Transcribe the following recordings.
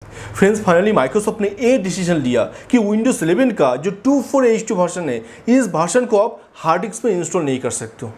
Friends finally Microsoft ने एक decision लिया कि विंडोज 11 का जो 24H2 वर्जन है इस वर्जन को आप हार्ड डिस्क में इंस्टॉल नहीं कर सकते हो।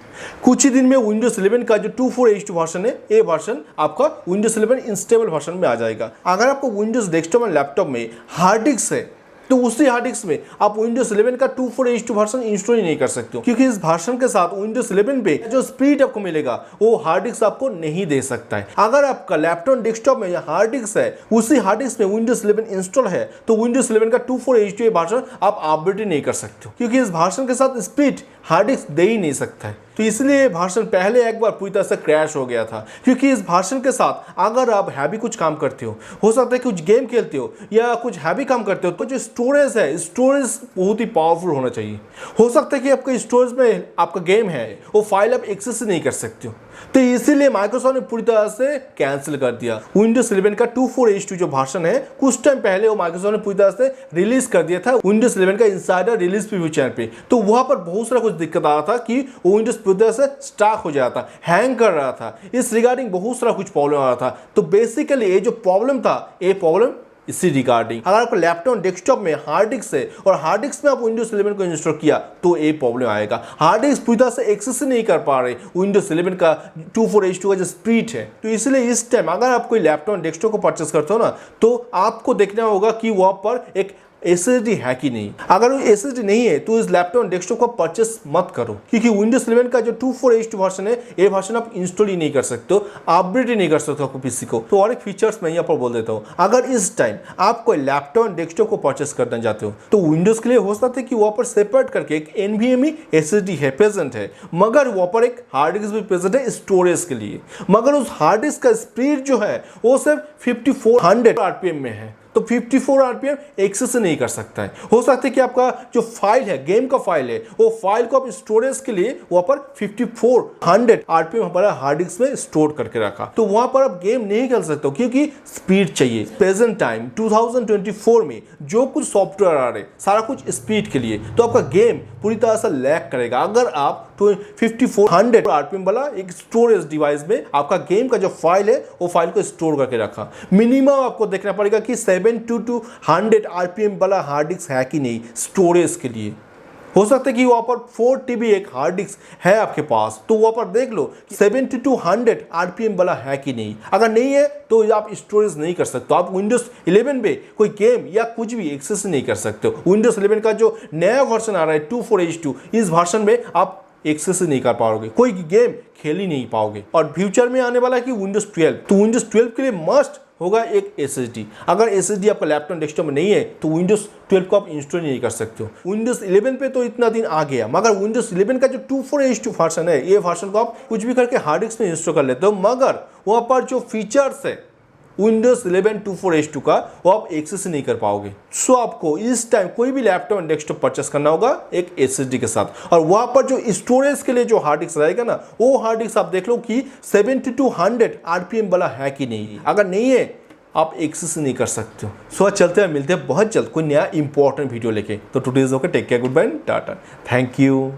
कुछ ही दिन में विंडोज 11 का जो 24H2 वर्जन है ये वर्जन आपका विंडोज 11 इंस्टेबल वर्जन में आ जाएगा। अगर आपको विंडोज डेस्कटॉप और लैपटॉप में हार्ड डिस्क है तो उसी हार्ड डिस्क में आप विंडोज 11 का 24H2 वर्जन इंस्टॉल ही नहीं कर सकते हो, क्योंकि इस वर्जन के साथ विंडोज 11 पे जो स्पीड आपको मिलेगा वो हार्ड डिस्क आपको नहीं दे सकता है। अगर आपका लैपटॉप डेस्कटॉप में या हार्ड डिस्क है उसी हार्ड डिस्क में विंडोज 11 इंस्टॉल है तो विंडोज 11 का 24H2 वर्जन आप अपडेट ही नहीं कर सकते हो, क्योंकि इस वर्जन के साथ स्पीड हार्ड डिस्क दे ही नहीं सकता है। तो इसलिए वर्जन पहले एक बार पूरी तरह से क्रैश हो गया था, क्योंकि इस वर्जन के साथ अगर आप हैवी कुछ काम करते हो सकता है कुछ गेम खेलते हो या कुछ हैवी काम करते हो, तो जो स्टोरेज है स्टोरेज बहुत ही पावरफुल होना चाहिए। हो सकता है कि आपके स्टोरेज में आपका गेम है वो फाइल आप एक्सेस नहीं कर सकते हो, तो इसीलिए माइक्रोसॉफ्ट ने पूरी तरह से कैंसिल कर दिया विंडोज 11 का 24H2 जो वर्जन है। कुछ टाइम पहले वो माइक्रोसॉफ्ट ने पूरी तरह से रिलीज कर दिया था विंडोज 11 का इनसाइडर रिलीज प्रीव्यू चैनल पे। तो वहां पर बहुत सारा कुछ दिक्कत आ रहा था कि विंडोज पूरी तरह से स्टक हो जाता, हैंग कर रहा था, इस रिगार्डिंग बहुत सारा कुछ प्रॉब्लम आ रहा था। तो बेसिकली ये जो प्रॉब्लम था ये प्रॉब्लम इसी रिगार्डिंग, अगर आपको लैपटॉप डेस्कटॉप में हार्ड डिस्क है और हार्ड डिस्क में आप विंडोज 11 को इंस्टॉल किया तो ये प्रॉब्लम आएगा। हार्ड डिस्क पूरी तरह से एक्सेस नहीं कर पा रहे विंडोज 11 का 24H2 का जो स्पीड है। तो इसलिए इस टाइम अगर आप कोई लैपटॉप डेस्कटॉप को परचेस करते हो ना तो आपको देखना होगा कि वहां पर एक SSD है कि नहीं। अगर वो SSD नहीं है तो इस लैपटॉप डेस्कटॉप को परचेस मत करो, क्योंकि विंडोज 11 का जो 24H2 वर्जन है ये वर्जन आप इंस्टॉल ही नहीं कर सकते हो, अपडेट ही नहीं कर सकते हो आपको पीसी को। तो और एक फीचर्स मैं यहाँ पर बोल देता हूँ। अगर इस टाइम आप कोई लैपटॉप डेस्कटॉप को परचेस करना चाहते हो तो विंडोज के लिए हो सकता है कि वहाँ पर सेपरेट करके एक NVMe SSD है प्रेजेंट है, मगर वहाँ पर एक हार्ड डिस्क भी प्रेजेंट है स्टोरेज के लिए। मगर उस हार्ड डिस्क का स्पीड जो है वो सिर्फ 5400 RPM में है, तो 54 RPM एक्सेस नहीं कर सकता है। हो सकता है कि आपका जो फाइल है गेम का फाइल है वो फाइल को आप स्टोरेज के लिए वहां पर 5400 RPM हमारा हार्ड डिस्क में स्टोर करके रखा, तो वहां पर आप गेम नहीं खेल सकते हो क्योंकि स्पीड चाहिए। प्रेजेंट टाइम 2024 में जो कुछ सॉफ्टवेयर आ रहे सारा कुछ स्पीड के लिए, तो आपका गेम पूरी तरह से लैग करेगा अगर आप 5400 RPM वाला एक स्टोरेज डिवाइस में आपका गेम का जो फाइल है वो फाइल को स्टोर करके रखा। मिनिमम आपको देखना पड़ेगा कि 700 RPM वाला हार्ड डिस्क है कि नहीं स्टोरेज के लिए। हो सकता है कि वहाँ पर 4 TB एक हार्ड डिस्क है आपके पास, तो वहाँ पर देख लो 7200 RPM वाला है कि नहीं। अगर नहीं है तो आप स्टोरेज नहीं कर सकते, आप विंडोज 11 पे कोई गेम या कुछ भी एक्सेस नहीं कर सकते हो। विंडोज 11 का जो नया वर्जन आ रहा है 24H2 इस वर्जन में आप एक्सेस नहीं कर पाओगे, कोई गेम खेल ही नहीं पाओगे। और फ्यूचर में आने वाला है कि विंडोज 12, तो विंडोज 12 के लिए मस्ट होगा एक SSD। अगर SSD आपका लैपटॉप डेस्कटॉप में नहीं है तो विंडोज 12 को आप इंस्टॉल नहीं कर सकते हो। विंडोज 11 पे तो इतना दिन आ गया, मगर विंडोज 11 का जो 24H2 वर्जन है ये वर्जन को आप कुछ भी करके हार्ड डिस्क में इंस्टॉल कर लेते हो, मगर वहाँ पर जो फीचर्स है विंडोज 11 24H2 का वो आप एक्सेस नहीं कर पाओगे। सो आपको इस टाइम कोई भी लैपटॉप डेस्कटॉप परचेस करना होगा एक SSD के साथ, और वहां पर जो स्टोरेज के लिए जो हार्ड डिस्क रहेगा ना वो हार्ड डिस्क आप देख लो कि 7200 RPM वाला है कि नहीं। अगर नहीं है आप एक्सेस नहीं कर सकते हो। सो चलते हैं, मिलते हैं बहुत जल्द कोई नया इंपॉर्टेंट वीडियो लेके। तो today's okay, take care, good bye, tata, thank you.